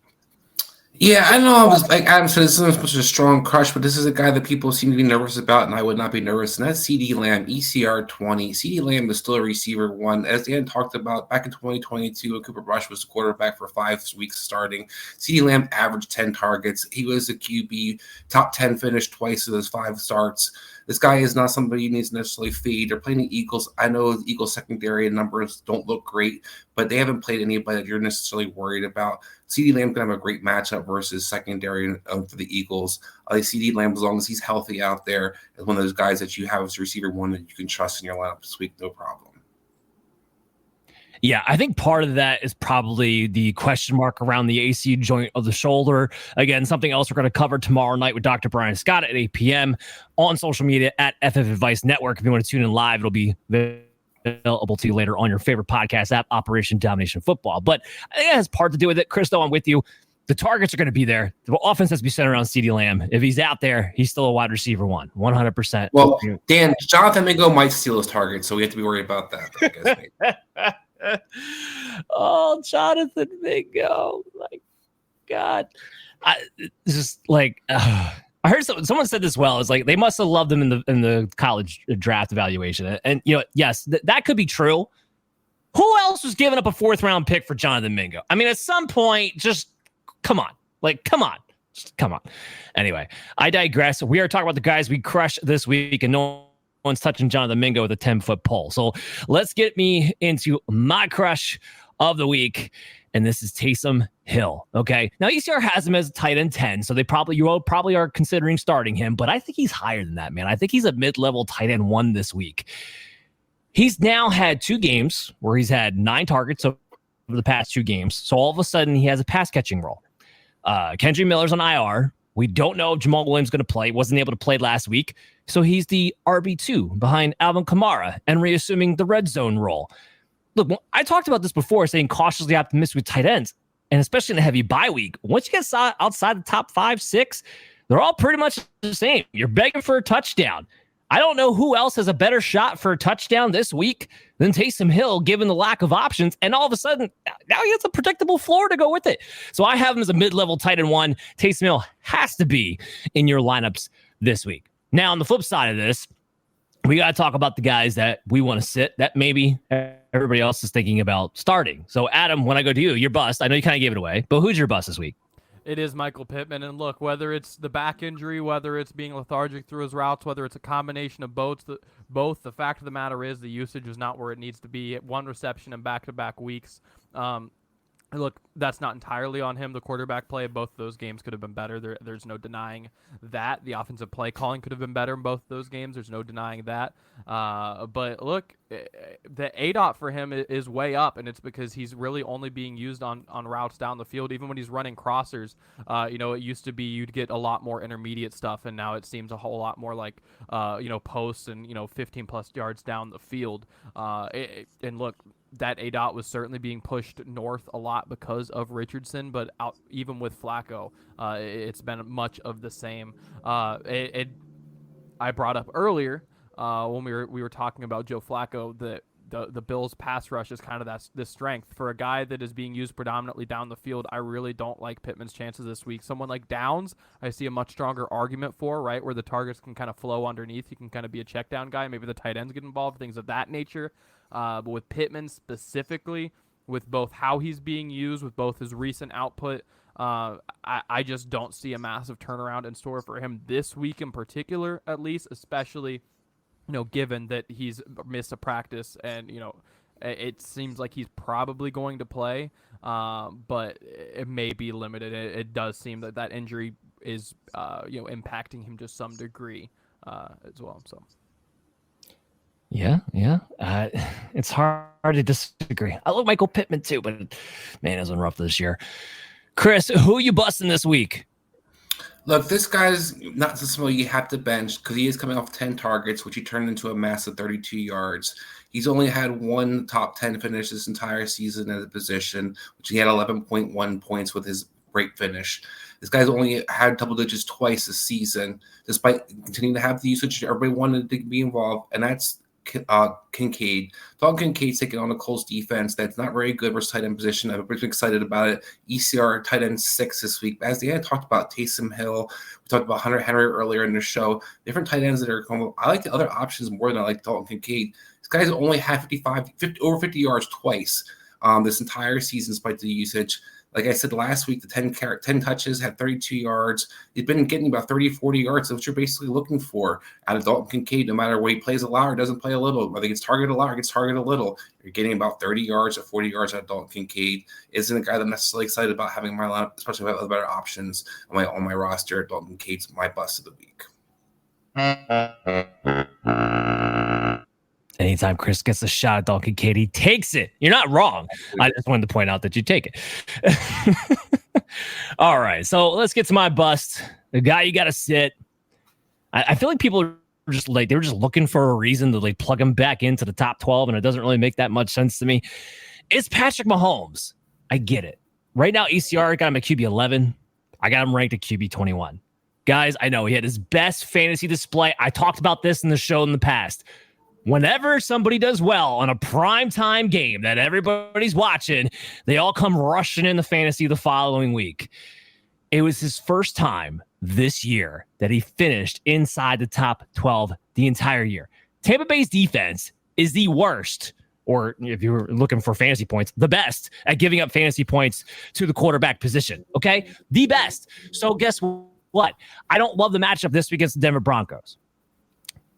Yeah, I know I was like Adam said, this isn't such a strong crush, but this is a guy that people seem to be nervous about, and I would not be nervous. And that's CD Lamb, ECR 20. CD Lamb is still a receiver 1. As Dan talked about back in 2022, when Cooper Rush was the quarterback for 5 weeks starting, CD Lamb averaged 10 targets. He was a QB top 10 finish twice of those 5 starts. This guy is not somebody you need to necessarily feed. They're playing the Eagles. I know the Eagles secondary numbers don't look great, but they haven't played anybody that you're necessarily worried about. CeeDee Lamb can have a great matchup versus secondary for the Eagles. I think CeeDee Lamb, as long as he's healthy out there, is one of those guys that you have as receiver one that you can trust in your lineup this week, no problem. Yeah, I think part of that is probably the question mark around the AC joint of the shoulder. Again, something else we're going to cover tomorrow night with Dr. Brian Scott at 8 p.m. on social media at FF Advice Network. If you want to tune in live, it'll be available to you later on your favorite podcast app, Operation Domination Football. But I think it has part to do with it. Chris, though, I'm with you. The targets are going to be there. The offense has to be centered around CeeDee Lamb. If he's out there, he's still a wide receiver 100%. Well, Dan, Jonathan Mingo might steal his target, so we have to be worried about that. I guess, oh, Jonathan Mingo. My God. I heard someone said this well. It's like they must have loved him in the college draft evaluation. And yes, that could be true. Who else was giving up a 4th round pick for Jonathan Mingo? I mean, at some point, just come on. Come on. Just come on. Anyway, I digress. We are talking about the guys we crushed this week, and no one's touching Jonathan Mingo with a 10-foot pole. So let's get me into my crush of the week. And this is Taysom Hill. Okay. Now ECR has him as a tight end 10. So you all probably are considering starting him, but I think he's higher than that, man. I think he's a mid-level tight end 1 this week. He's now had 2 games where he's had 9 targets over the past 2 games. So all of a sudden he has a pass catching role. Kendry Miller's on IR. We don't know if Jamal Williams is going to play. Wasn't able to play last week. So he's the RB2 behind Alvin Kamara and reassuming the red zone role. Look, I talked about this before, saying cautiously optimistic with tight ends, and especially in a heavy bye week. Once you get outside the top 5, 6, they're all pretty much the same. You're begging for a touchdown. I don't know who else has a better shot for a touchdown this week than Taysom Hill, given the lack of options. And all of a sudden, now he has a predictable floor to go with it. So I have him as a mid-level tight end 1. Taysom Hill has to be in your lineups this week. Now, on the flip side of this, we got to talk about the guys that we want to sit that maybe everybody else is thinking about starting. So, Adam, when I go to you, your bust, I know you kind of gave it away, but who's your bust this week? It is Michael Pittman, and look, whether it's the back injury, whether it's being lethargic through his routes, whether it's a combination of both, the fact of the matter is the usage is not where it needs to be at 1 reception in back-to-back weeks. Look, that's not entirely on him. The quarterback play of both of those games could have been better. There's no denying that. The offensive play calling could have been better in both of those games. There's no denying that. But look, the ADOT for him is way up, and it's because he's really only being used on routes down the field. Even when he's running crossers, it used to be you'd get a lot more intermediate stuff, and now it seems a whole lot more like, posts and, 15-plus yards down the field. And look, that ADOT was certainly being pushed north a lot because of Richardson, but even with Flacco, it's been much of the same. I brought up earlier when we were talking about Joe Flacco that the Bills' pass rush is kind of this strength. For a guy that is being used predominantly down the field, I really don't like Pittman's chances this week. Someone like Downs, I see a much stronger argument for, right, where the targets can kind of flow underneath. He can kind of be a check down guy. Maybe the tight ends get involved, things of that nature. But with Pittman specifically, with both how he's being used, with both his recent output, I just don't see a massive turnaround in store for him this week in particular, at least, especially, given that he's missed a practice and, it seems like he's probably going to play, but it may be limited. It does seem that injury is, impacting him to some degree as well, so. Yeah. It's hard to disagree. I love Michael Pittman too, but man, it's been rough this year. Chris, who are you busting this week? Look, this guy's not somebody you have to bench because he is coming off 10 targets, which he turned into a massive 32 yards. He's only had 1 top 10 finish this entire season at the position, which he had 11.1 points with his great finish. This guy's only had double digits twice this season, despite continuing to have the usage. Everybody wanted to be involved, and that's Kincaid. Dalton Kincaid's taking on a Colts defense that's not very good versus tight end position. I'm pretty excited about it. ECR tight end 6 this week. As the end talked about Taysom Hill, we talked about Hunter Henry earlier in the show. Different tight ends that are coming. I like the other options more than I like Dalton Kincaid. This guy's only had over 50 yards twice this entire season, despite the usage. Like I said last week, the 10 touches, had 32 yards. He's been getting about 30, 40 yards. That's what you're basically looking for out of Dalton Kincaid, no matter where he plays a lot or doesn't play a little. Whether he gets targeted a lot or gets targeted a little, you're getting about 30 yards or 40 yards out of Dalton Kincaid. Isn't a guy that I'm necessarily excited about having in my lineup, especially with other better options on my roster. Dalton Kincaid's my bust of the week. Anytime Chris gets a shot at Dalton Kincaid, he takes it. You're not wrong. I just wanted to point out that you take it. All right, so let's get to my bust. The guy you got to sit. I feel like people are just like, they were just looking for a reason to like plug him back into the top 12, and it doesn't really make that much sense to me. It's Patrick Mahomes. I get it. Right now, ECR got him at QB 11. I got him ranked at QB 21. Guys, I know he had his best fantasy display. I talked about this in the show in the past. Whenever somebody does well on a primetime game that everybody's watching, they all come rushing in the fantasy the following week. It was his first time this year that he finished inside the top 12 the entire year. Tampa Bay's defense is the worst, or if you were looking for fantasy points, the best at giving up fantasy points to the quarterback position. Okay? The best. So guess what? I don't love the matchup this week against the Denver Broncos.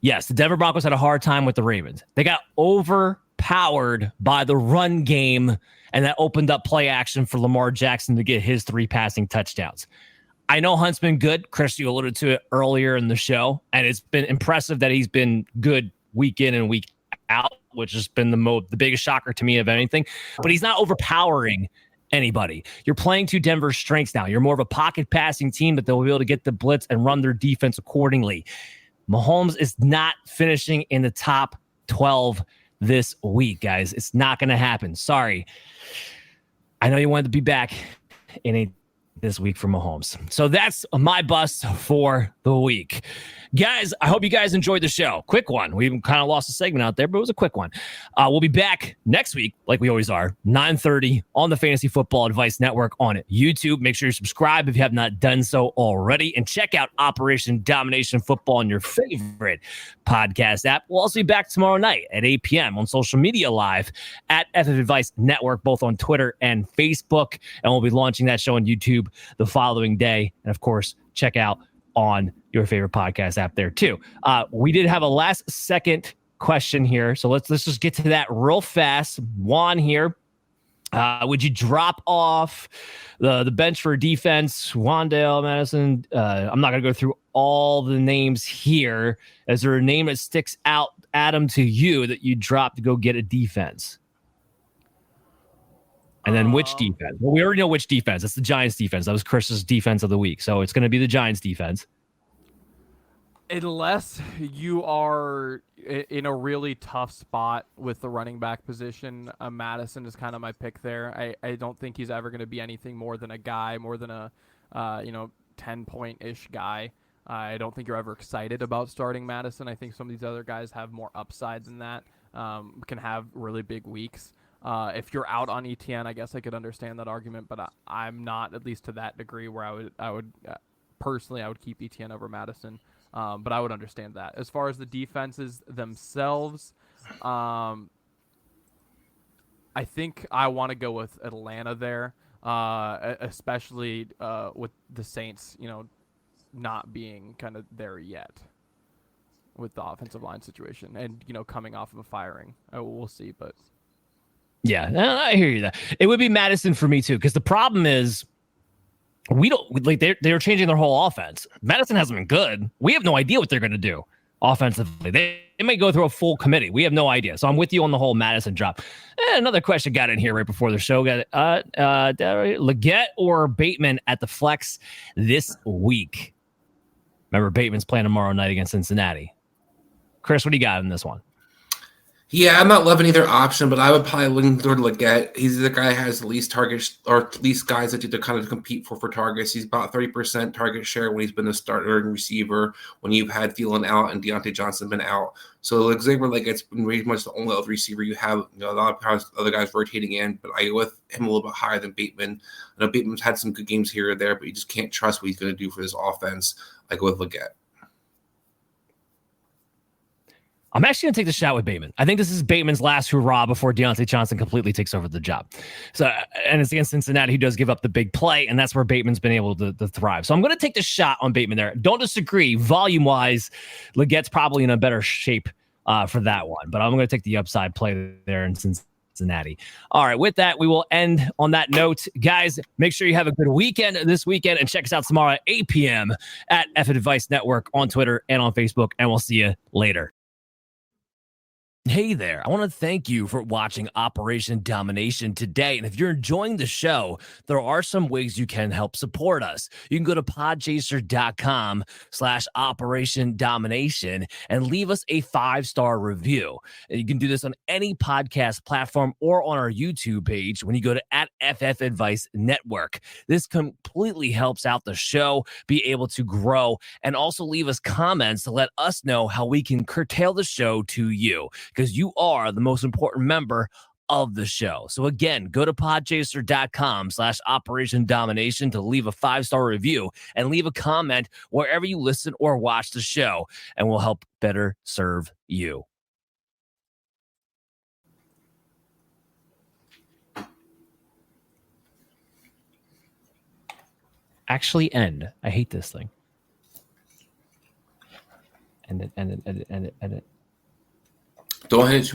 Yes, the Denver Broncos had a hard time with the Ravens. They got overpowered by the run game, and that opened up play action for Lamar Jackson to get his 3 passing touchdowns. I know Hunt's been good. Chris, you alluded to it earlier in the show, and it's been impressive that he's been good week in and week out, which has been the biggest shocker to me of anything. But he's not overpowering anybody. You're playing to Denver's strengths now. You're more of a pocket passing team that they'll be able to get the blitz and run their defense accordingly. Mahomes is not finishing in the top 12 this week, guys. It's not going to happen. Sorry. I know you wanted to be back in this week for Mahomes. So that's my bust for the week. Guys, I hope you guys enjoyed the show. Quick one. We kind of lost a segment out there, but it was a quick one. We'll be back next week, like we always are, 9:30 on the Fantasy Football Advice Network on YouTube. Make sure you subscribe if you have not done so already, and check out Operation Domination Football on your favorite podcast app. We'll also be back tomorrow night at 8 p.m. on social media live at FF Advice Network, both on Twitter and Facebook. And we'll be launching that show on YouTube the following day. And of course, check out on your favorite podcast app there too. We did have a last second question here, so let's just get to that real fast. Juan here, would you drop off the bench for defense? Wandale, Madison. I'm not gonna go through all the names here. Is there a name that sticks out, Adam, to you that you drop to go get a defense? And then which defense? Well, we already know which defense. That's the Giants defense. That was Chris's defense of the week. So it's going to be the Giants defense. Unless you are in a really tough spot with the running back position, Madison is kind of my pick there. I don't think he's ever going to be anything more than a 10-point-ish guy. I don't think you're ever excited about starting Madison. I think some of these other guys have more upside than that, can have really big weeks. If you're out on ETN, I guess I could understand that argument, but I'm not, at least to that degree, where I would personally, I would keep ETN over Madison. But I would understand that. As far as the defenses themselves, I think I want to go with Atlanta there, especially with the Saints, not being kind of there yet with the offensive line situation and, coming off of a firing. We'll see, but. Yeah, I hear you. That it would be Madison for me too, because the problem is they're changing their whole offense. Madison hasn't been good. We have no idea what they're going to do offensively. They may go through a full committee. We have no idea. So I'm with you on the whole Madison drop. Another question got in here right before the show. Leggett or Bateman at the flex this week? Remember, Bateman's playing tomorrow night against Cincinnati. Chris, what do you got in this one? Yeah, I'm not loving either option, but I would probably lean toward Leggett. He's the guy who has the least targets, or least guys that you to kind of compete for targets. He's about 30% target share when he's been a starter and receiver, when you've had Thielen out and Deontay Johnson been out. So Xavier Leggett's been pretty much the only other receiver you have. A lot of other guys rotating in, but I go with him a little bit higher than Bateman. I know Bateman's had some good games here or there, but you just can't trust what he's going to do for this offense. I go with Leggett. I'm actually going to take the shot with Bateman. I think this is Bateman's last hurrah before Deontay Johnson completely takes over the job. So, and it's against Cincinnati, who does give up the big play, and that's where Bateman's been able to thrive. So I'm going to take the shot on Bateman there. Don't disagree. Volume-wise, Legette's probably in a better shape for that one, but I'm going to take the upside play there in Cincinnati. All right, with that, we will end on that note. Guys, make sure you have a good weekend this weekend, and check us out tomorrow at 8 p.m. at F Advice Network on Twitter and on Facebook, and we'll see you later. Hey there, I want to thank you for watching Operation Domination today. And if you're enjoying the show, there are some ways you can help support us. You can go to podchaser.com/Operation Domination and leave us a 5-star review. And you can do this on any podcast platform or on our YouTube page when you go to @FF Advice Network. This completely helps out the show be able to grow, and also leave us comments to let us know how we can curtail the show to you, because you are the most important member of the show. So again, go to podchaser.com/Operation Domination to leave a 5-star review and leave a comment wherever you listen or watch the show, and we'll help better serve you. Actually end. I hate this thing. End it. Don't hit